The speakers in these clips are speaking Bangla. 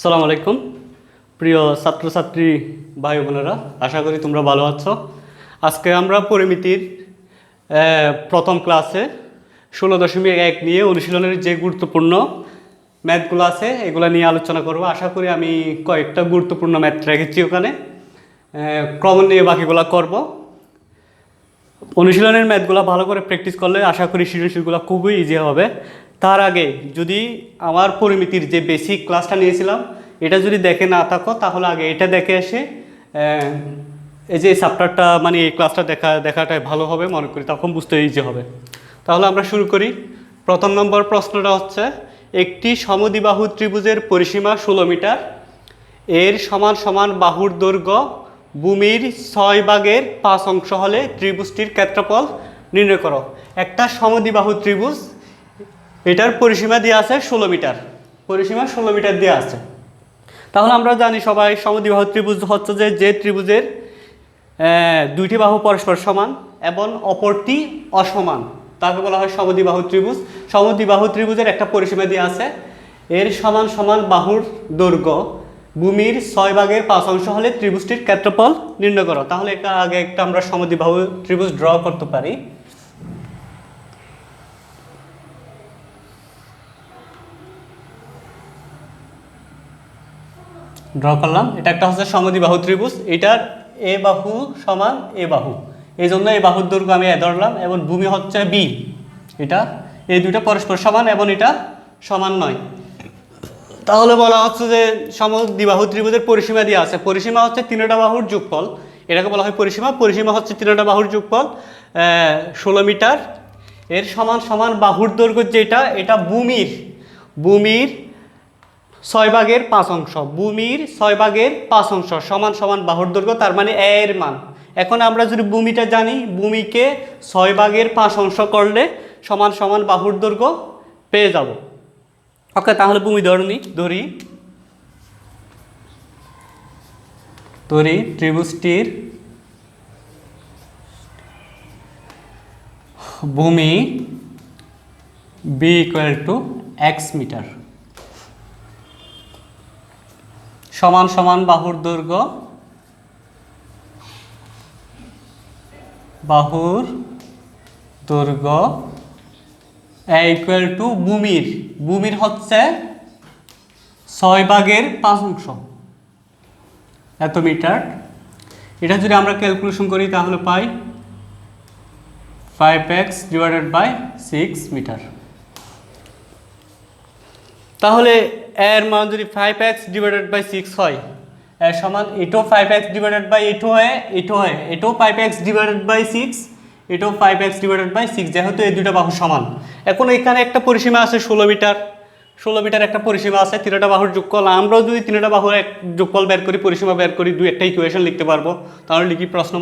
আসসালামু আলাইকুম প্রিয় ছাত্রছাত্রী ভাই বোনেরা, আশা করি তোমরা ভালো আছো। আজকে আমরা পরিমিতির প্রথম ক্লাসে 16.1 নিয়ে অনুশীলনের যে গুরুত্বপূর্ণ ম্যাথগুলো আছে এগুলো নিয়ে আলোচনা করব। আশা করি আমি কয়েকটা গুরুত্বপূর্ণ ম্যাথ রেখেছি ওখানে, ক্রম নিয়ে বাকিগুলো করব। অনুশীলনের ম্যাথগুলো ভালো করে প্র্যাকটিস করলে আশা করি সৃজনশীলগুলো খুবই ইজি হবে। তার আগে যদি আমার পরিমিতির যে বেসিক ক্লাসটা নিয়েছিলাম এটা যদি দেখে না থাকো তাহলে আগে এটা দেখে এসে এই যে চ্যাপ্টারটা মানে এই ক্লাসটা দেখাটাই ভালো হবে মনে করি, তখন বুঝতে ইজি হবে। তাহলে আমরা শুরু করি। প্রথম নম্বর প্রশ্নটা হচ্ছে, একটি সমদ্বিবাহু ত্রিভুজের পরিসীমা 16 মিটার, এর সমান সমান বাহুর দৈর্ঘ্য ভূমির 6/5 অংশ হলে ত্রিভুজটির ক্ষেত্রফল নির্ণয় করো। একটা সমদ্বিবাহু ত্রিভুজ, এটার পরিসীমা দেওয়া আছে 16 মিটার, পরিসীমা 16 মিটার দেওয়া আছে। তাহলে আমরা জানি সবাই সমদ্বিবাহু ত্রিভুজ হচ্ছে যে ত্রিভুজের দুইটি বাহু পরস্পর সমান এবং অপরটি অসমান, তাকে বলা হয় সমদ্বিবাহু ত্রিভুজ। সমদ্বিবাহু ত্রিভুজের একটা পরিসীমা দেওয়া আছে, এর সমান সমান বাহুর দৈর্ঘ্য ভূমির 6/5 অংশ হলে ত্রিভুজটির ক্ষেত্রফল নির্ণয় করো। তাহলে এটা আগে একটা আমরা সমদ্বিবাহু ত্রিভুজ ড্র করতে পারি। ড্র করলাম, এটা একটা হচ্ছে সমদ্বিবাহু ত্রিভুজ, এটার এ বাহু সমান এ বাহু, এই জন্য এই বাহুর দৈর্ঘ্য আমি এ ধরলাম এবং ভূমি হচ্ছে বি। এটা এই দুইটা পরস্পর সমান এবং এটা সমান নয়। তাহলে বলা হচ্ছে যে সমদ্বিবাহু ত্রিভুজের পরিসীমা দেওয়া আছে, পরিসীমা হচ্ছে তিনটা বাহুর যোগফল, এটাকে বলা হয় পরিসীমা। পরিসীমা হচ্ছে তিনটা বাহুর যোগফল 16 মিটার, এর সমান সমান বাহুর দৈর্ঘ্য যেটা, এটা ভূমির 6/5 অংশ, ভূমির 6/5 অংশ সমান সমান বাহুর দৈর্ঘ্য, তার মানে এর মান। এখন আমরা যদি ভূমিটা জানি, ভূমিকে 6/5 অংশ করলে সমান সমান বাহুর দৈর্ঘ্য পেয়ে যাব। ওকে, তাহলে ভূমি ধরি ত্রিভুজটির ভূমি B equal to X meter, সমান সমান বাহুর দৈর্ঘ্য ইকুয়াল টু ভূমির হচ্ছে 6/5 অংশ, এত মিটার। এটা যদি আমরা ক্যালকুলেশন করি তাহলে পাই 5x/6 মিটার। তাহলে এর মান যদি 5x/6 হয়, এর সমান এটাও 5x/8 হয়, এটাও 5x/6, এটাও 5x/6, যেহেতু এই দুইটা বাহু সমান। এখন এখানে একটা পরিসীমা আছে 16 মিটার একটা পরিসীমা আছে, তিনটা বাহুর যোগফল। আমরাও যদি তিনটা বাহুর এক যোগফল বের করি, পরিসীমা বের করি, দুই একটা ইকুয়েশন লিখতে পারবো। তাহলে লিখি প্রশ্ন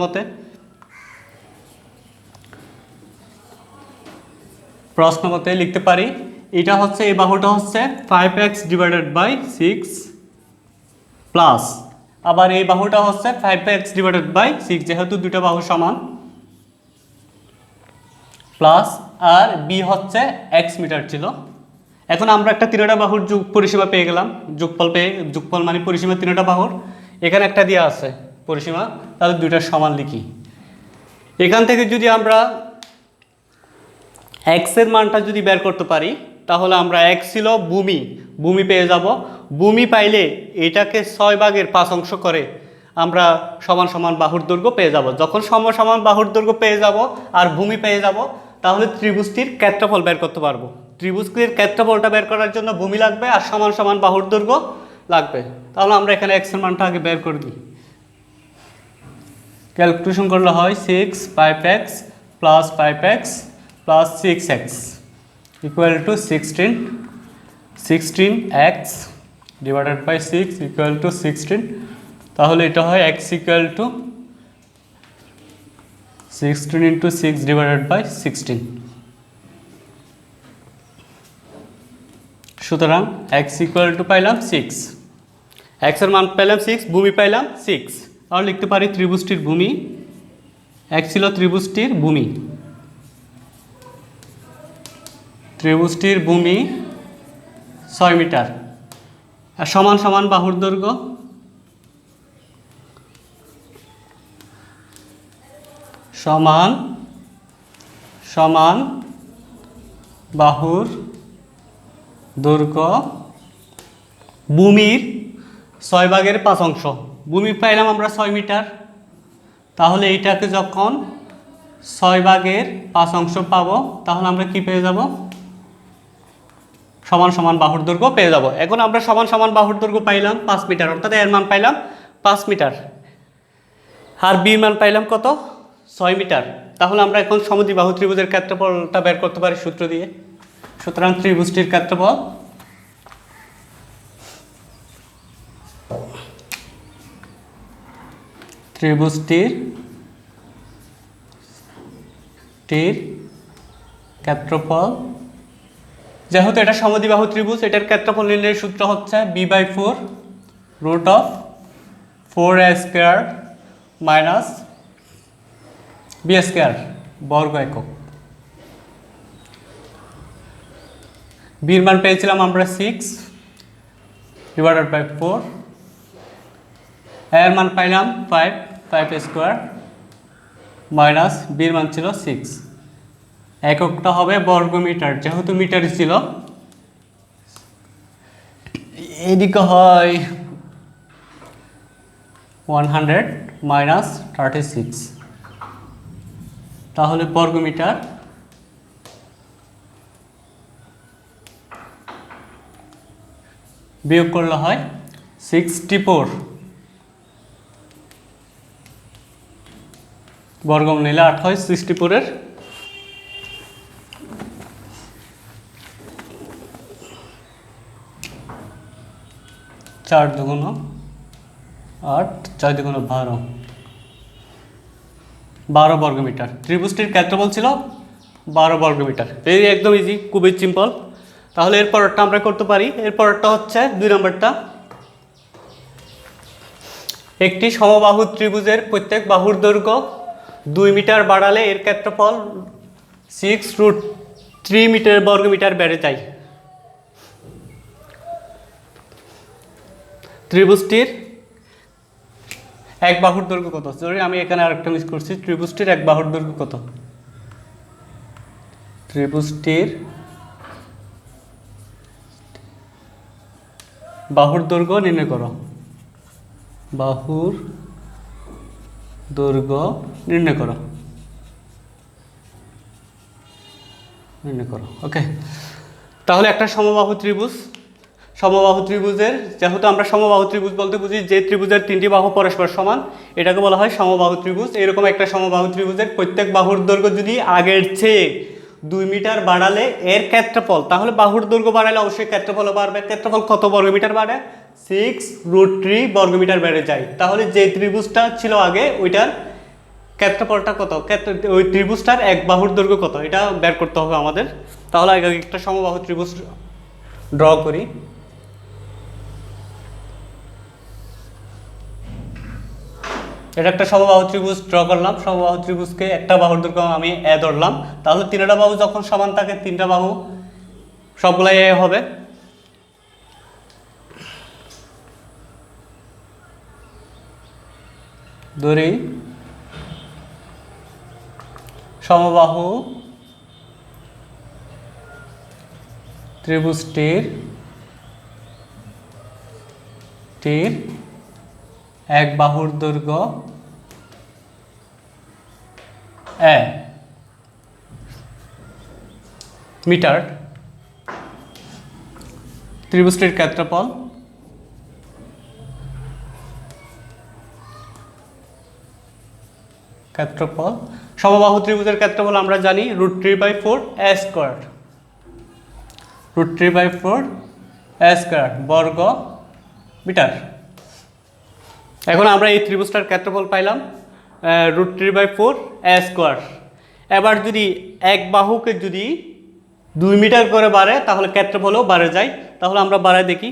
মতে লিখতে পারি, এটা হচ্ছে এই বাহুটা হচ্ছে 5x/6 প্লাস, আবার এই বাহুটা হচ্ছে 5x/6, যেহেতু দুটো বাহু সমান, প্লাস, আর বি হচ্ছে x মিটার ছিল। এখন আমরা একটা তিনটা বাহুর পরিসীমা পেয়ে গেলাম, যোগফল মানে পরিসীমা তিনটা বাহুর, এখানে একটা দেওয়া আছে পরিসীমা, তাহলে দুইটার সমান লিখি। এখান থেকে যদি আমরা x এর মানটা যদি বের করতে পারি, তাহলে আমরা x ছিল ভূমি পেয়ে যাব। ভূমি পাইলে এটাকে 6/5 অংশ করে আমরা সমান সমান বাহুর দৈর্ঘ্য পেয়ে যাব। যখন সমান বাহুর দৈর্ঘ্য পেয়ে যাব আর ভূমি পেয়ে যাব, তাহলে ত্রিভুজটির ক্ষেত্রফল বের করতে পারবো। ত্রিভুজটির ক্ষেত্রফলটা বের করার জন্য ভূমি লাগবে আর সমান সমান বাহুর দৈর্ঘ্য লাগবে। তাহলে আমরা এখানে x এর মানটা আগে বের করে দিই। ক্যালকুলেশন করলে হয় 5x plus 5x plus 6x equal to 16x divided by 6 equal to 16। তাহলে এটা হয় x equal to 16 into 6 divided by 16। সুতরাং x ইকুয়াল টু পাইলাম 6, x এর মান পাইলাম 6, ভূমি পাইলাম 6। তাহলে লিখতে পারি ত্রিভুজটির ভূমি, x ছিল ত্রিভুজটির ভূমি 6 মিটার, আর সমান সমান বাহুর দৈর্ঘ্য সমান সমান বাহুর দৈর্ঘ্য ভূমির 6/5 ভূমি পাইলাম আমরা 6 মিটার, তাহলে এইটাকে যখন 6/5 পাবো তাহলে আমরা কি পেয়ে যাব, সমান সমান বাহুর দৈর্ঘ্য পেয়ে যাব। এখন আমরা সমান সমান বাহুর দৈর্ঘ্য পাইলাম 5 মিটার, অর্থাৎ এর মান পাইলাম 5 মিটার, আর বির মান পাইলাম কত, 6 মিটার। তাহলে আমরা এখন সমদ্বিবাহু ত্রিভুজের ক্ষেত্রফলটা বের করতে পারি সূত্র দিয়ে। সুতরাং ত্রিভুজটির ক্ষেত্রফল ক্ষেত্রফল, যেহেতু এটা সমদ্বিবাহু ত্রিভুজ, এটার ক্ষেত্রফল নির্ণয়ের সূত্র হচ্ছে b/4 √4a² মাইনাস b² বর্গ একক। বির মান পেয়েছিলাম আমরা 6/4, এর মান পাইলাম 5² মাইনাস বির মান ছিল 6, এককটা হবে বর্গমিটার, যেহেতু মিটার ছিল এদিকে হয় 100 মাইনাস 36, তাহলে বর্গমিটার বিয়োগ করলে হয় 64, বর্গমূল নিলে 8 হয় 64-এর 4 দুগুণ 8, 4 দুগুণ 12 বর্গমিটার। ত্রিভুজটির ক্ষেত্রফল ছিল 12 বর্গমিটার। এই একদম ইজি, খুবই সিম্পল। তাহলে এর পরেরটা আমরা করতে পারি। এর পরেরটা হচ্ছে 2 নম্বরটা, একটি সমবাহু ত্রিভুজের প্রত্যেক বাহুর দৈর্ঘ্য 2 মিটার বাড়ালে এর ক্ষেত্রফল 6√3 মিটার বর্গমিটার বেড়ে যায়। ত্রিভুজটির এক বাহুর দৈর্ঘ্য কত? সরি, আমি এখানে আরেকটা মিস করছি। ত্রিভুজটির এক বাহুর দৈর্ঘ্য কত? ত্রিভুজটির বাহুর দৈর্ঘ্য নির্ণয় করো। বাহুর দৈর্ঘ্য নির্ণয় করো। ওকে, তাহলে একটা সমবাহু ত্রিভুজের, যেহেতু আমরা সমবাহু ত্রিভুজ বলতে বুঝি যে ত্রিভুজের 3টি বাহু পরস্পর সমান, এটাকে বলা হয় সমবাহু ত্রিভুজ। এরকম একটা সমবাহু ত্রিভুজের প্রত্যেক বাহুর দৈর্ঘ্য যদি আগের চেয়ে 2 মিটার বাড়ালে এর ক্ষেত্রফল, তাহলে বাহুর দৈর্ঘ্য বাড়ালে অবশ্যই ক্ষেত্রফলও বাড়বে। ক্ষেত্রফল কত বর্গমিটার বাড়ে? 6√3 বর্গমিটার বেড়ে যায়। তাহলে যে ত্রিভুজটা ছিল আগে ওইটার ক্ষেত্রফলটা কত, ওই ত্রিভুজটার এক বাহুর দৈর্ঘ্য কত, এটা বের করতে হবে আমাদের। তাহলে আগে একটা সমবাহু ত্রিভুজ ড্র করি। এটা একটা সমবাহু ত্রিভুজ ড্র করলাম। সমবাহু ত্রিভুজকে একটা বাহুর দৈর্ঘ্য আমি এ ধরলাম। তাহলে 3টা বাহু যখন সমান থাকে, 3টা বাহু সবগুলাই এ হবে। ধরি সমবাহু ত্রিভুজটির এক বাহুর দৈর্ঘ্য এ মিটার, ত্রিভুজটির ক্ষেত্রফল সমবাহু ত্রিভুজের ক্ষেত্রফল আমরা জানি √3/4a², √3/4a² বর্গ মিটার। এখন আমরা এই ত্রিভুজটার ক্ষেত্রফল পাইলাম √3/4a²। এবার যদি এক বাহুকে যদি 2 মিটার করে বাড়ে তাহলে ক্ষেত্রফলও বাড়ে যায়। তাহলে আমরা বাড়ায় দেখি।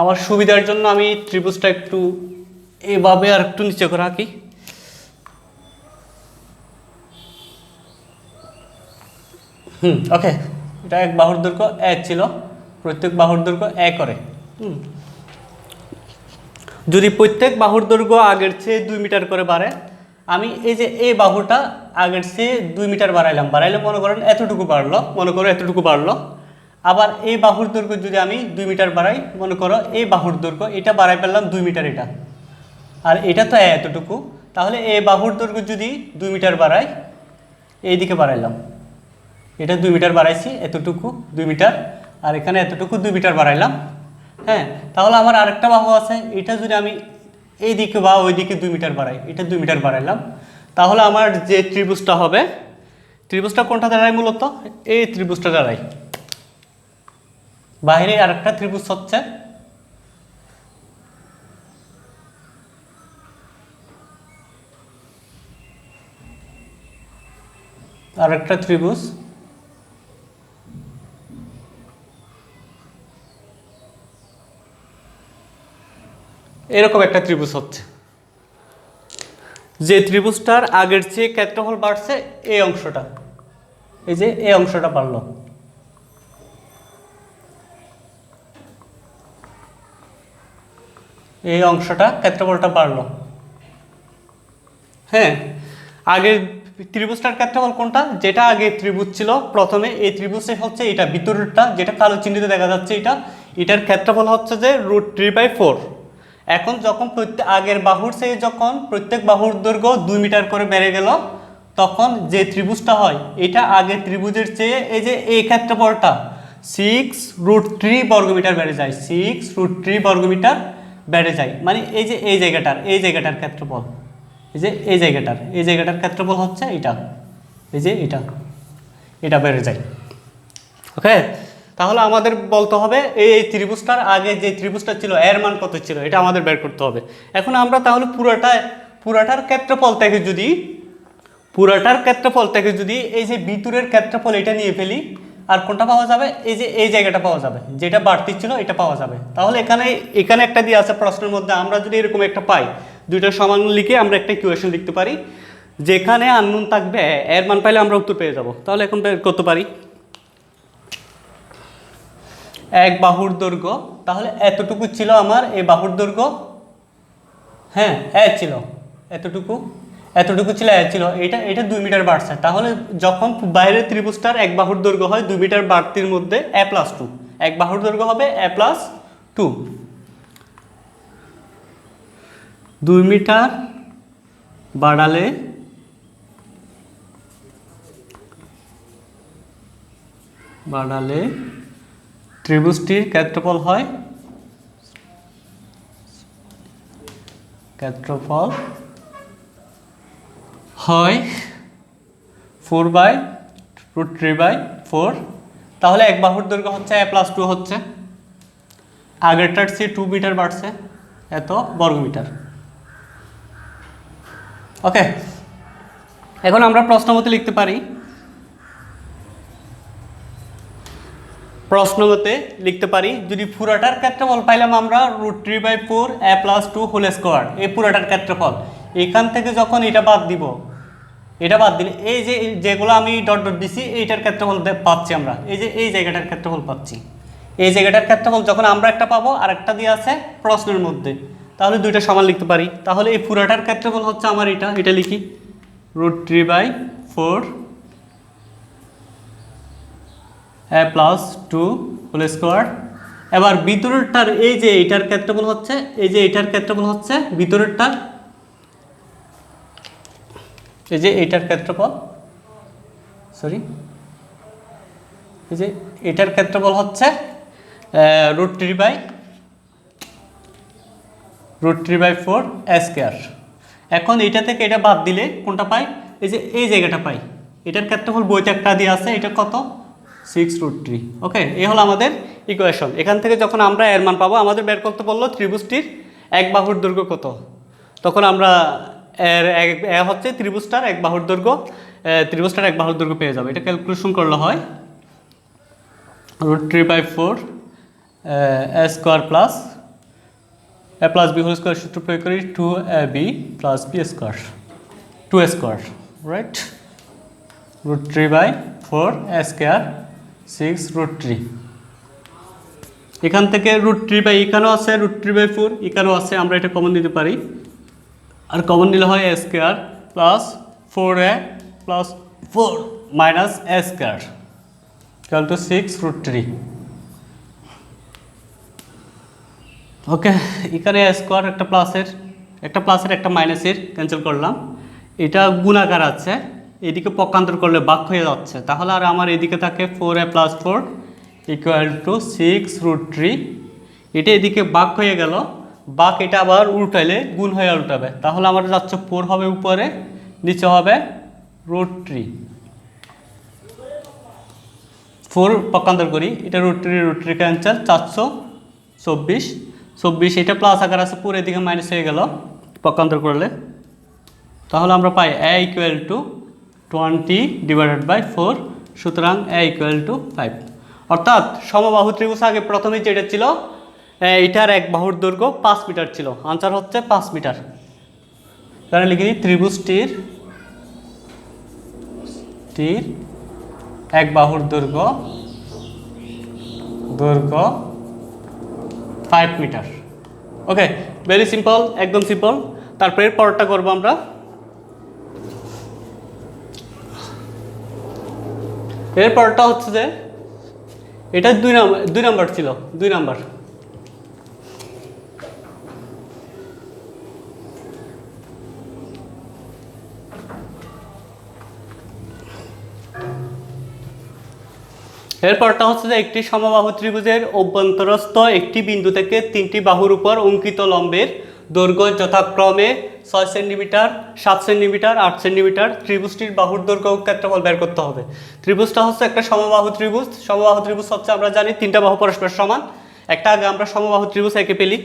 আমার সুবিধার জন্য আমি ত্রিভুজটা একটু এভাবে আর একটু নিচে করে রাখি। ওকে, এটা এক বাহুর দৈর্ঘ্য 1 ছিল, প্রত্যেক বাহুর দৈর্ঘ্য 1 করে। যদি প্রত্যেক বাহুর দৈর্ঘ্য আগের চেয়ে 2 মিটার করে বাড়ে, আমি এই যে এই বাহুটা আগের চেয়ে 2 মিটার বাড়াইলে মনে করেন এতটুকু বাড়লো, আবার এই বাহুর দৈর্ঘ্য যদি আমি 2 মিটার বাড়াই, মনে করো এই বাহুর দৈর্ঘ্য এটা বাড়াই ফেললাম 2 মিটার, এটা আর এটা তো এতটুকু, তাহলে এই বাহুর দৈর্ঘ্য যদি 2 মিটার বাড়াই, এইদিকে বাড়াইলাম, এটা 2 মিটার বাড়াইছি, এতটুকু 2 মিটার, আর এখানে এতটুকু 2 মিটার বাড়াইলাম। হ্যাঁ, তাহলে আমার আরেকটা বাহু আছে, এটা যদি আমি এই দিকে বা ওই দিকে 2 মিটার বাড়াই, এটা 2 মিটার বাড়াইলাম, তাহলে আমার যে ত্রিভুজটা হবে, ত্রিভুজটা কোনটা দাঁড়ায়, মূলত এই ত্রিভুজটা দাঁড়ায়। বাইরে আরেকটা ত্রিভুজ হচ্ছে আরেকটা ত্রিভুজ, এরকম একটা ত্রিভুজ হচ্ছে, যে ত্রিভুজটার আগের চেয়ে ক্ষেত্রফল বাড়ছে এই অংশটা, এই যে এই অংশটা বাড়লো, এই অংশটা ক্ষেত্রফলটা বাড়লো। হ্যাঁ, আগের ত্রিভুজটার ক্ষেত্রফল কোনটা, যেটা আগে ত্রিভুজ ছিল প্রথমে, এই ত্রিভুজে হচ্ছে এটা ভিতরেরটা, যেটা কালো চিহ্নিত দেখা যাচ্ছে, এটার ক্ষেত্রফল হচ্ছে যে √3/4। এখন যখন আগের বাহুর চেয়ে যখন প্রত্যেক বাহুর দৈর্ঘ্য 2 মিটার করে বেড়ে গেল, তখন যে ত্রিভুজটা হয় এটা আগের ত্রিভুজের চেয়ে এই যে এই ক্ষেত্রফলটা 6√3 বর্গমিটার বেড়ে যায়, 6√3 বর্গমিটার বেড়ে যায়। মানে এই যে এই জায়গাটার ক্ষেত্রফল, এই যে এই জায়গাটার ক্ষেত্রফল হচ্ছে এটা, এই যে এটা বেড়ে যায়। ওকে, তাহলে আমাদের বলতে হবে এই ত্রিভুজটার আগে যে ত্রিভুজটা ছিল এর মান কত ছিল, এটা আমাদের বের করতে হবে। এখন আমরা তাহলে পুরাটার ক্ষেত্রফল থেকে যদি এই যে ভিতরের ক্ষেত্রফল এটা নিয়ে ফেলি, আর কোনটা পাওয়া যাবে, এই যে এই জায়গাটা পাওয়া যাবে, যেটা বাড়তি ছিল এটা পাওয়া যাবে। তাহলে এখানে একটা দিয়ে আছে প্রশ্নের মধ্যে, আমরা যদি এরকম একটা পাই, দুইটা সমান লিখে আমরা একটা ইকুয়েশন লিখতে পারি, যেখানে আননোন থাকবে এর মান পাইলে আমরা উত্তর পেয়ে যাব। তাহলে এখন বের করতে পারি এক বাহুর দৈর্ঘ্য, তাহলে এতটুকু ছিল আমার এই বাহুর দৈর্ঘ্য, হ্যাঁ ছিল এতটুকু ছিল ছিল, এটা 2 মিটার বাড়ছে। তাহলে যখন বাইরের ত্রিভুজটার এক বাহুর দৈর্ঘ্য হয় 2 মিটার বাড়তির মধ্যে a+2, এক বাহুর দৈর্ঘ্য হবে a+2, 2 মিটার বাড়ালে ত্রিভুজটির ক্ষেত্রফল হয় 4/√3/4। তাহলে এক বাহুর দৈর্ঘ্য হচ্ছে a+2 হচ্ছে, আগেরটার চেয়ে 2 মিটার বাড়ছে, এত বর্গমিটার। ওকে, এখন আমরা প্রশ্ন মতে লিখতে পারি, যদি পুরাটার ক্ষেত্রফল পাইলাম আমরা √3/4 a+2 হোল স্কোয়ার, এই পুরাটার ক্ষেত্রফল, এখান থেকে যখন এটা বাদ দিলে এই যে যেগুলো আমি ডট দিছি এইটার ক্ষেত্রফল পাচ্ছি আমরা, এই যে এই জায়গাটার ক্ষেত্রফল পাচ্ছি, এই জায়গাটার ক্ষেত্রফল যখন আমরা একটা পাবো আর একটা দিয়ে আছে প্রশ্নের মধ্যে, তাহলে দুইটা সমান লিখতে পারি। তাহলে এই পুরাটার ক্ষেত্রফল হচ্ছে আমার এটা লিখি √3/4 a+2 হোল স্কোয়ার। এবার ভিতরেরটার এই যে এইটার ক্ষেত্রফল হচ্ছে, ভিতরেরটার এই যে এইটার ক্ষেত্রফল, হচ্ছে √3/4 a স্কোয়ার। এখন এটা থেকে এটা বাদ দিলে কোনটা পাই, এই যে এই জায়গাটা পাই, এটার ক্ষেত্রফল বইতে একটা দিয়ে আছে, এটা কত 6√3। ওকে, এই হলো আমাদের ইকুয়েশন। এখান থেকে যখন আমরা এর মান পাবো, আমাদের বের করতে বললো ত্রিভুজটির এক বাহুর দৈর্ঘ্য কত, তখন আমরা হচ্ছে ত্রিভুজটার এক বাহুর দৈর্ঘ্য পেয়ে যাবে। এটা ক্যালকুলেশন করলে হয় √3/4 a square plus a+b whole square সূত্র প্রয়োগ করি 2ab + b square 2 square, right, √3/4 a square 6√3। এখান থেকে √3 এখানেও আছে √3/4, এখানেও আছে, আমরা এটা কমন নিতে পারি। আর কমন নিলে হয় a square plus 4a plus 4 minus a square equal to 6√3। ওকে, এখানে a স্কোয়ার একটা প্লাসের একটা মাইনাসের ক্যান্সেল করলাম, এটা গুণাকার আছে, এদিকে পক্ষান্তর করলে ভাগ হয়ে যাচ্ছে, তাহলে আর আমার এদিকে থাকে 4a প্লাস 4 ইকুয়াল টু 6√3। এটা এদিকে ভাগ হয়ে গেল, বাক এটা আবার উল্টাইলে গুণ হয়ে উল্টাবে, তাহলে আমার যাচ্ছে 4 হবে উপরে, নিচে হবে √3। 4 পক্ষান্তর করি, এটা √3 ক্যান্সেল, 424 এটা প্লাস আকার আছে, পুরো এদিকে মাইনাস হয়ে গেল পক্ষান্তর করলে, তাহলে আমরা পাই a ইকুয়াল টু 20/4, সুতরাং a ইকুয়াল টু 5। অর্থাৎ সমবাহু ত্রিভুজ আগে প্রথমে যেটা ছিল এটার এক বাহুর দৈর্ঘ্য 5 মিটার ছিল, আনসার হচ্ছে 5 মিটার। তাহলে লিখে দিই ত্রিভুজটির এক বাহুর দৈর্ঘ্য 5 মিটার। ওকে, ভেরি সিম্পল, একদম সিম্পল। তারপরে পরেরটা করবো আমরা। এরপরটা হচ্ছে যে এটা 2 নাম্বার ছিল, 2 নাম্বার। এরপরটা হচ্ছে যে একটি সমবাহু ত্রিভুজের অভ্যন্তরস্থ একটি বিন্দু থেকে 3টি বাহুর উপর অঙ্কিত লম্বের দৈর্ঘ্য যথাক্রমে 6 সেন্টিমিটার, 7 সেন্টিমিটার, 8 সেন্টিমিটার। ত্রিভুজটির বাহুর দৈর্ঘ্য ও ক্ষেত্রফল বের করতে হবে। ত্রিভুজটা হচ্ছে একটা সমবাহু ত্রিভুজ। সমবাহু ত্রিভুজ হচ্ছে আমরা জানি 3টা বাহু পরস্পর সমান। একটা আগে আমরা সমবাহু ত্রিভুজ এঁকে ফেলি।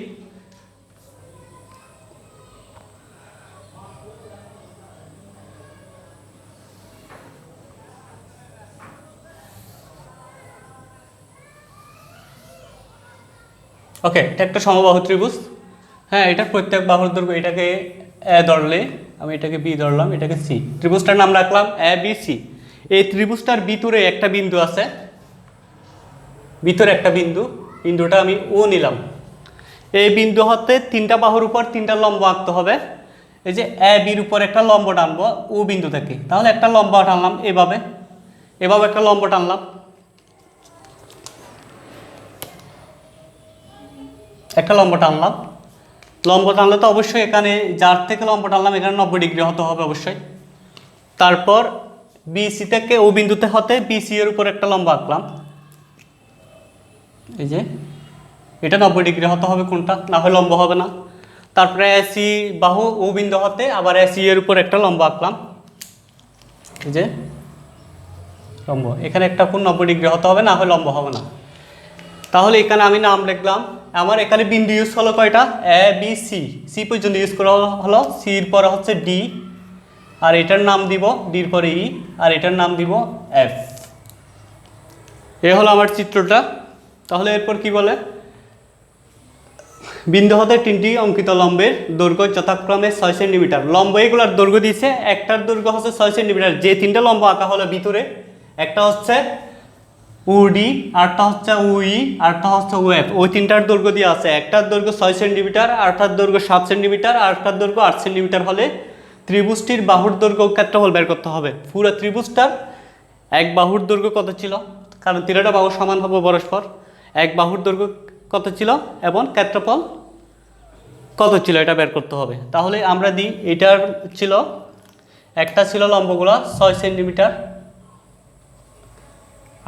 ওকে, এটা একটা সমবাহু ত্রিভুজ। হ্যাঁ, এটার প্রত্যেক বাহুর দৈর্ঘ্য, এটাকে এ ধরলে, আমি এটাকে বি ধরলাম, এটাকে সি। ত্রিভুজটার নাম রাখলাম এ বি সি। এই ত্রিভুজটার ভিতরে একটা বিন্দু আছে, ভিতরে একটা বিন্দুটা আমি ও নিলাম। এই বিন্দু হতে 3টা বাহুর উপর 3টা লম্ব আঁকতে হবে। এই যে এ বির উপর একটা লম্ব টানবো ও বিন্দু থেকে, তাহলে একটা লম্ব টানলাম, এভাবে একটা লম্ব টানলাম, একটা লম্ব টানলে তো অবশ্যই এখানে যার থেকে লম্ব টানলাম এখানে 90 ডিগ্রি হতে হবে অবশ্যই। তারপর বিসি থেকে ও বিন্দুতে হতে বিসি এর উপর একটা লম্ব আঁকলাম, এই যে এটা 90 ডিগ্রি হতে হবে, কোনটা না হয় লম্ব হবে না। তারপরে এসি বাহু ও বিন্দু হতে আবার এসি এর উপর একটা লম্ব আঁকলাম, এই যে লম্ব, এখানে একটা কোণ 90 ডিগ্রি হতে হবে, না হয় লম্ব হবে না। তাহলে এখানে আমি নাম লিখলাম, আমার এখানে বিন্দু ইউজ হলো কয়টা, এ বি সি, সি পর্যন্ত ইউজ করা হলো, সির পরে হচ্ছে ডি, আর এটার নাম দিব ডির পরে ই, আর এটার নাম দিব এফ। এ হলো আমার চিত্রটা। তাহলে এরপর কি বলে, বিন্দু হতে 3টি অঙ্কিত লম্বের দৈর্ঘ্য যথাক্রমে 6 সেন্টিমিটার। লম্ব এগুলার দৈর্ঘ্য দিয়েছে, একটার দৈর্ঘ্য হচ্ছে 6 সেন্টিমিটার। যে 3টা লম্ব আঁকা হলো ভিতরে, একটা হচ্ছে উডি, আরটা হচ্ছে উই, আরটা হচ্ছে ওয়েফ, ওই 3টার দৈর্ঘ্য দিয়ে আছে। একটার দৈর্ঘ্য 6 সেন্টিমিটার, আরটার দৈর্ঘ্য 7 সেন্টিমিটার, আরটার দৈর্ঘ্য 8 সেন্টিমিটার হলে ত্রিভুজটির বাহুর দৈর্ঘ্য ক্ষেত্রফল বের করতে হবে। পুরো ত্রিভুজটার এক বাহুর দৈর্ঘ্য কত ছিল, কারণ 3টা বাহু সমান হবে পরস্পর, এক বাহুর দৈর্ঘ্য কত ছিল এবং ক্ষেত্রফল কত ছিল এটা বের করতে হবে। তাহলে আমরা দিই, এটার ছিল, একটা ছিল লম্বগুলো 6 সেন্টিমিটার,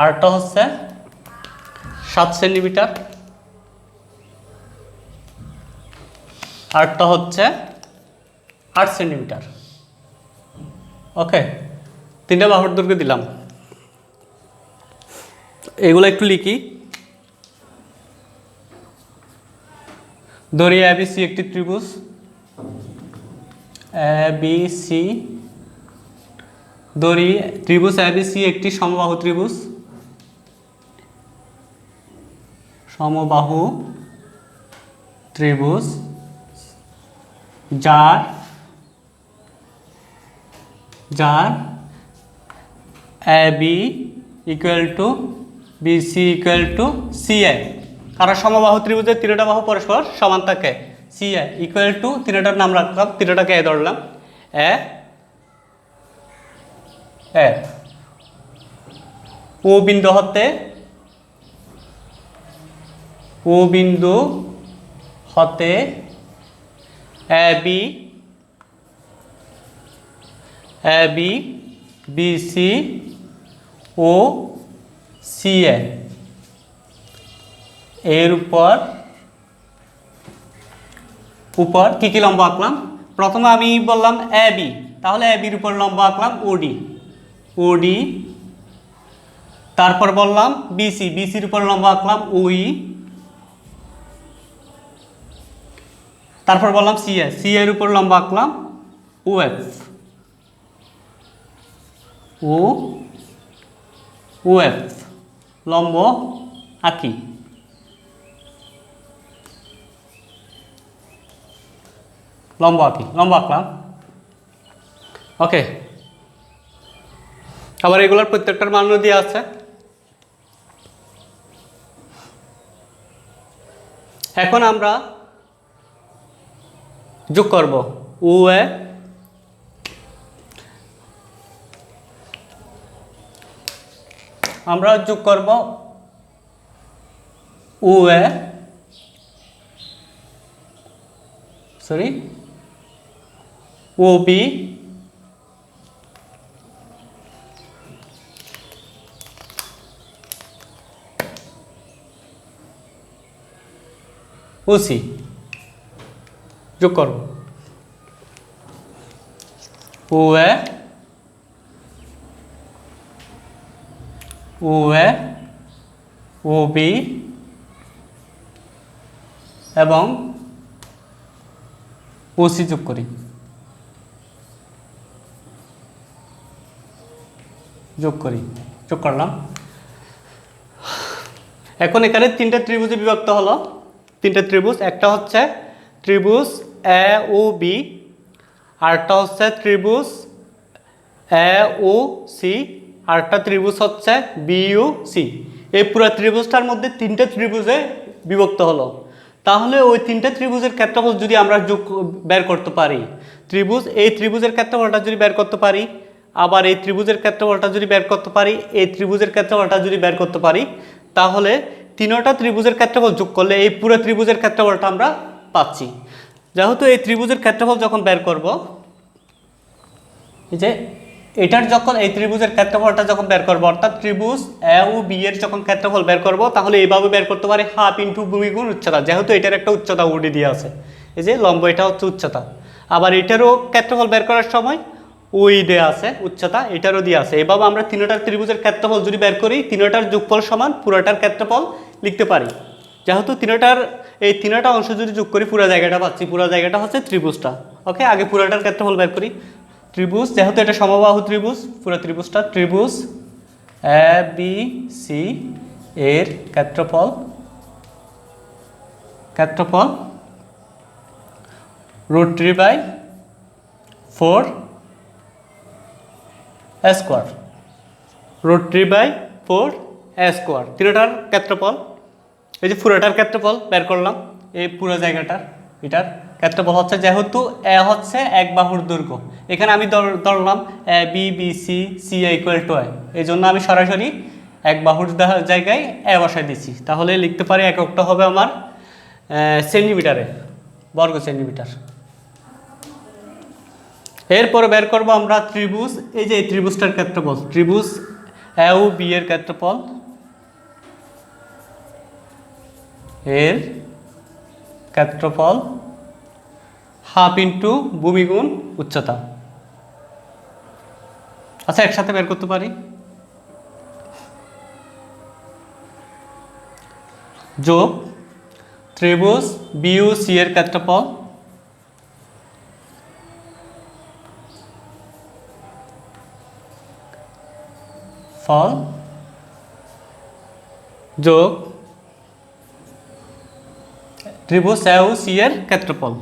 আরটা হচ্ছে 7 সেন্টিমিটার, আরটা হচ্ছে 8 সেন্টিমিটার। ওকে, 3টা বাহুর দৈর্ঘ্য দিলাম। এগুলো একটু লিখি। ধরি এবিসি একটি ত্রিভুজ, এবিসি, ধরি ত্রিভুজ এবিসি একটি সমবাহু ত্রিভুজ, যার A B equal to BC equal to CA. কারণ সমবাহু ত্রিভুজের তিনটা বাহু পরস্পর সমান থাকে। সি এ ইকুয়াল টু তিনটার নাম রাখলাম, তিনটাকে এ ধরলাম, এ এ ও বিন্দু হতে এ বি বি সি ও সি এর উপর কি কি লম্ব আঁকলাম? প্রথমে আমি বললাম এ বি, তাহলে এ বির উপর লম্ব আঁকলাম ওডি। তারপর বললাম বিসির উপর লম্ব আঁকলাম ওই। তারপর বললাম সি এর উপর লম্ব আঁকলাম ওএফ লম্ব আঁকি। লম্ব আঁকলাম। ওকে, আবার এগুলোর প্রত্যেকটার মান দিয়ে আছে। এখন আমরা যোগ করব ওএ আমরা যোগ করব ওএ ওবি ওসি যোগ করব ওএ ওবি এবং ওসি যোগ করি। যোগ করলাম। এখন এখানে তিনটা ত্রিভুজে বিভক্ত হলো। তিনটা ত্রিভুজ, একটা হচ্ছে ত্রিভুজ এ ও বি, আরেকটা হচ্ছে ত্রিভুজ এ ও সি, আরেকটা ত্রিভুজ হচ্ছে বি ইউ সি। এই পুরো ত্রিভুজটার মধ্যে তিনটা ত্রিভুজে বিভক্ত হলো। তাহলে ওই তিনটা ত্রিভুজের ক্ষেত্রফল যদি আমরা বের করতে পারি, এই ত্রিভুজের ক্ষেত্রফলটা যদি বের করতে পারি, আবার এই ত্রিভুজের ক্ষেত্রফলটা যদি বের করতে পারি, এই ত্রিভুজের ক্ষেত্রফলটা যদি বের করতে পারি, তাহলে তিনটা ত্রিভুজের ক্ষেত্রফল যোগ করলে এই পুরো ত্রিভুজের ক্ষেত্রফলটা আমরা পাচ্ছি। যেহেতু এই ত্রিভুজের ক্ষেত্রফল যখন বের করব, যে এটার যখন এই ত্রিভুজের ক্ষেত্রফলটা যখন বের করব, অর্থাৎ ত্রিভুজ এ ও বি এর যখন ক্ষেত্রফল বের করব, তাহলে এইভাবে বের করতে পারি হাফ ইন্টু ভূমি গুণ উচ্চতা। যেহেতু এটার একটা উচ্চতা ওডি দিয়ে আছে, এই যে লম্ব, এটা হচ্ছে উচ্চতা। আবার এটারও ক্ষেত্রফল বের করার সময় ওই দেয়া আছে উচ্চতা, এটারও দিয়ে আছে। এভাবে আমরা তিনটার ত্রিভুজের ক্ষেত্রফল যদি বের করি, তিনটার যোগফল সমান পুরোটার ক্ষেত্রফল লিখতে পারি। যেহেতু এই তিনটা অংশ যদি যোগ করি, পুরো জায়গাটা পাচ্ছি। পুরো জায়গাটা হচ্ছে ত্রিভুজটা। ওকে, আগে পুরোটার ক্ষেত্রফল বের করি। ত্রিভুজ, যেহেতু এটা সমবাহু ত্রিভুজ, পুরো ত্রিভুজটা ত্রিভুজ এ বি সি এর ক্ষেত্রফল √3/4 স্কোয়ার, √3/4 স্কোয়ার। তিনটার ক্ষেত্রফল, এই যে পুরোটার ক্ষেত্রফল বের করলাম। এই পুরো জায়গাটার এটার ক্ষেত্রফল হচ্ছে, যেহেতু এ হচ্ছে এক বাহুর দৈর্ঘ্য, এখানে আমি ধরলাম A B B C C equal to A, এই জন্য আমি সরাসরি এক বাহুর জায়গায় এ বসাই দিচ্ছি। তাহলে লিখতে পারি এককটা হবে আমার সেন্টিমিটারে, বর্গ সেন্টিমিটার। এরপরে বের করব আমরা ত্রিভুজ, এই যে এই ত্রিভুজটার ক্ষেত্রফল, ত্রিভুজ এ ও বি এর ক্ষেত্রফল, এর ক্ষেত্রফল হাফ ইন্টু ভূমি গুণ উচ্চতা। আচ্ছা, একসাথে বের করতে পারি। যোগ ত্রিভুজ বিইউসি এর ক্ষেত্রফল যোগ ত্রিভুজ এ ও সি এর ক্ষেত্রফল।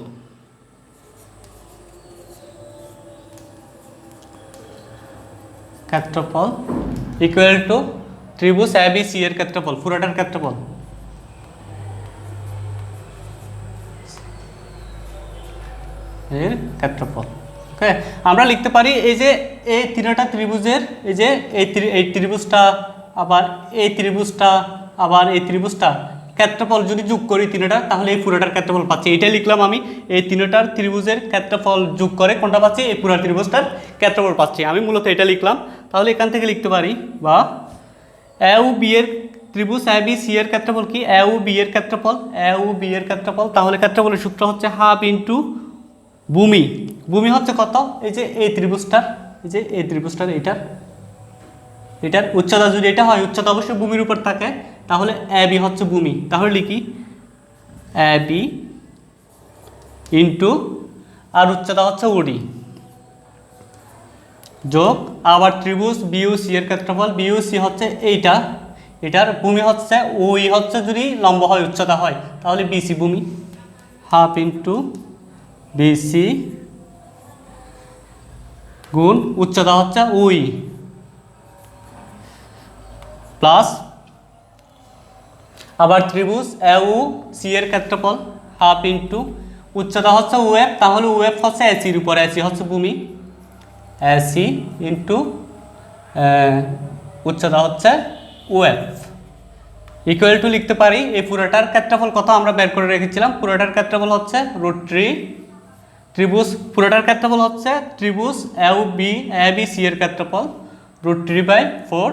ইকুয়াল টু ত্রিভুজ এ বি সি এর ক্ষেত্রফল, পুরোটার ক্ষেত্রফল। এর ক্ষেত্রফল। ওকে, আমরা লিখতে পারি এই যে এই তিনটা ত্রিভুজের এই যে এই ত্রিভুজটা আবার এই ত্রিভুজটা আবার এই ত্রিভুজটা ক্ষেত্রফল যদি যোগ করি তিনটা, তাহলে এই পুরোটার ক্ষেত্রফল পাচ্ছি। এটা লিখলাম আমি, এই তিনটার ত্রিভুজের ক্ষেত্রফল যোগ করে কোনটা পাচ্ছি, এই পুরো ত্রিভুজটার ক্ষেত্রফল পাচ্ছি। আমি মূলত এটা লিখলাম। তাহলে এখান থেকে লিখতে পারি বা এ ও বি এর ত্রিভুজ এ বি সি এর ক্ষেত্রফল কি, এ ও বি এর ক্ষেত্রফল, এ ও বি এর ক্ষেত্রফল। তাহলে ক্ষেত্রফলের সূত্র হচ্ছে হাফ ইন্টু ভূমি। ভূমি হচ্ছে কত, এই যে এই ত্রিভুজটার, এই যে এই ত্রিভুজটার এটার উচ্চতা যদি এটা হয়, উচ্চতা অবশ্যই ভূমির উপর থাকে, তাহলে এ বি হচ্ছে ভূমি। তাহলে লিখি এ বি ইন্টু আর উচ্চতা হচ্ছে ওডি যোগ আবার ত্রিভুজ বিইউসি এর ক্ষেত্রফল, বিইউসি হচ্ছে এইটা, এটার ভূমি হচ্ছে ওই হচ্ছে যদি লম্ব হয় উচ্চতা হয়, তাহলে বিসি ভূমি, হাফ ইন্টু বিসি গুণ উচ্চতা হচ্ছে ওই প্লাস আবার ত্রিভুজ এ ও সি এর ক্ষেত্রফল হাফ ইন্টু উচ্চতা হচ্ছে ওয়েব, তাহলে ওয়েব হচ্ছে এসির উপর, এসি হচ্ছে ভূমি, এসি ইন্টু উচ্চতা হচ্ছে ওয়েব ইকুয়াল টু লিখতে পারি এই পুরোটার ক্ষেত্রফল কত আমরা বের করে রেখেছিলাম। পুরোটার ক্ষেত্রফল হচ্ছে √3 ত্রিভুজ, পুরোটার ক্ষেত্রফল হচ্ছে ত্রিভুজ এ বি সি এর ক্ষেত্রফল √3/4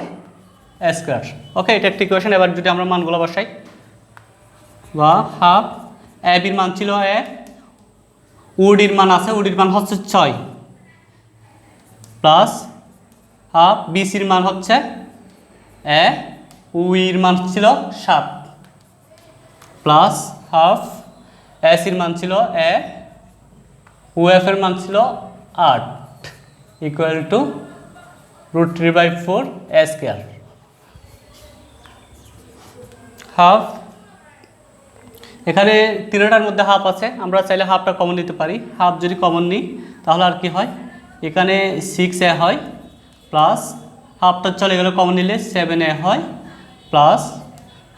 স্কয়ার। ওকে, এটা একটা ইকুয়েশন। এবার যদি আমরা মানগুলো বসাই, বা হাফ এ বির মান ছিল এ, ওডির মান আছে, ওডির মান হচ্ছে 6 প্লাস হাফ বিসির মান হচ্ছে এ, উইর মান ছিল 7 প্লাস হাফ এসির মান ছিল এ, ওএফ এর মান ছিল 8 ইকুয়াল টু √3/4 স্কয়ার। হাফ এখানে তিনটার মধ্যে হাফ আছে, আমরা চাইলে হাফটা কমন নিতে পারি। হাফ যদি কমন নিই তাহলে আর কি হয়, এখানে 6a হয় প্লাস হাফটা চলে গেলে কমন নিলে 7a হয় প্লাস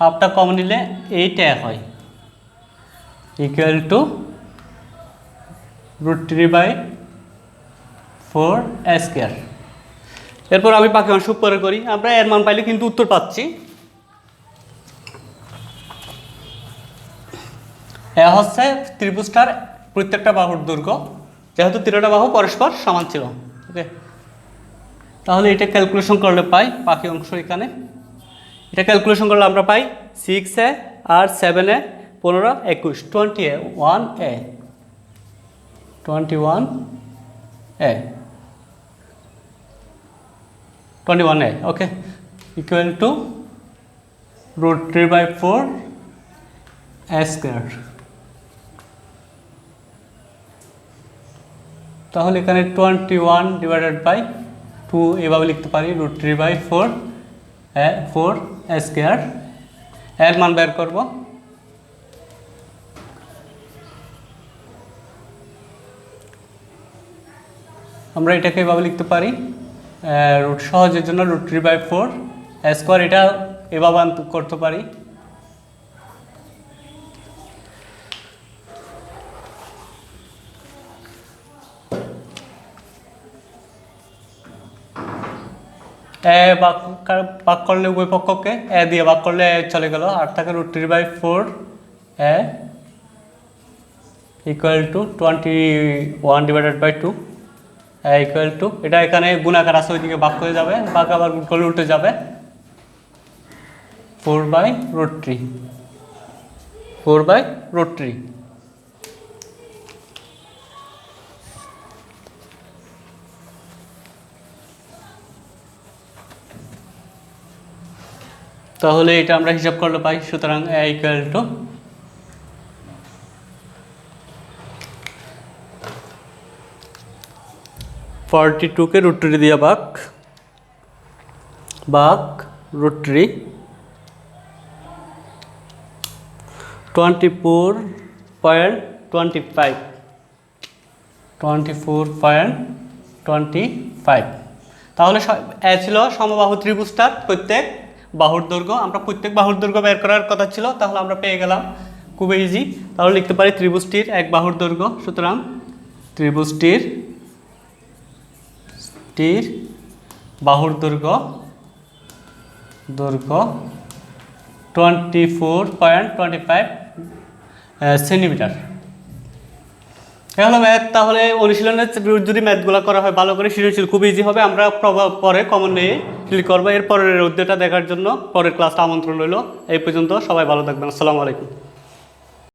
হাফটা কমন নিলে 8a হয় ইকুয়াল টু √3/4 স্কয়ার। এরপর আমি বাকি অংশ পরে করি। আমরা এর মান পাইলে কিন্তু উত্তর পাচ্ছি। এ হচ্ছে ত্রিভুজটার প্রত্যেকটা বাহুর দৈর্ঘ্য, যেহেতু তিনটা বাহু পরস্পর সমান ছিল। ওকে, তাহলে এটা ক্যালকুলেশন করলে পাই বাকি অংশ। এখানে এটা ক্যালকুলেশন করলে আমরা পাই 6a আর 7a 15 21 20a 1a 21a okay equal to √3/4 square. তাহলে এখানে 21/2 এভাবে লিখতে পারি, √3/4 স্কয়ার। এর মান বের করব, আমরা এটাকে এভাবে লিখতে পারি, রুট সহজের জন্য √3/4 স্কয়ার, এটা এভাবে করতে পারি। এ ভাগ করলে উভয় পক্ষকে এ দিয়ে ভাগ করলে চলে গেল, আর থাকে √3/4 ইকুয়াল টু 21/2 ইকুয়াল টু, এটা এখানে গুণাকার আছে ওইদিকে ভাগ করে যাবে, ভাগ আবার গুণ করলে উল্টে যাবে 4/√3 তাহলে এটা আমরা হিসাব করলে পাই। সুতরাং এ ইকুয়াল টু 42কে √3 দিয়ে ভাগ √3 24.25 তাহলে এ ছিল সমবাহু ত্রিভুজটার প্রত্যেক বাহুর দৈর্ঘ্য। আমরা প্রত্যেক বাহুর দৈর্ঘ্য বের করার কথা ছিল, তাহলে আমরা পেয়ে গেলাম খুবই ইজি। তাহলে লিখতে পারি ত্রিভুজটির এক বাহুর দৈর্ঘ্য, সুতরাং ত্রিভুজটির টির বাহুর দৈর্ঘ্য 24.25 সেন্টিমিটার। এ হলো ম্যাথ। তাহলে অনুশীলনের যদি ম্যাথগুলো করা হয় ভালো করে, সৃজনশীল খুব ইজি হবে। আমরা পরে কমন নিয়ে ক্লিক করবো। এর পরের অধ্যায়টা দেখার জন্য পরের ক্লাসটা আমন্ত্রণ রইল। এই পর্যন্ত সবাই ভালো থাকবেন। আসসালামু আলাইকুম।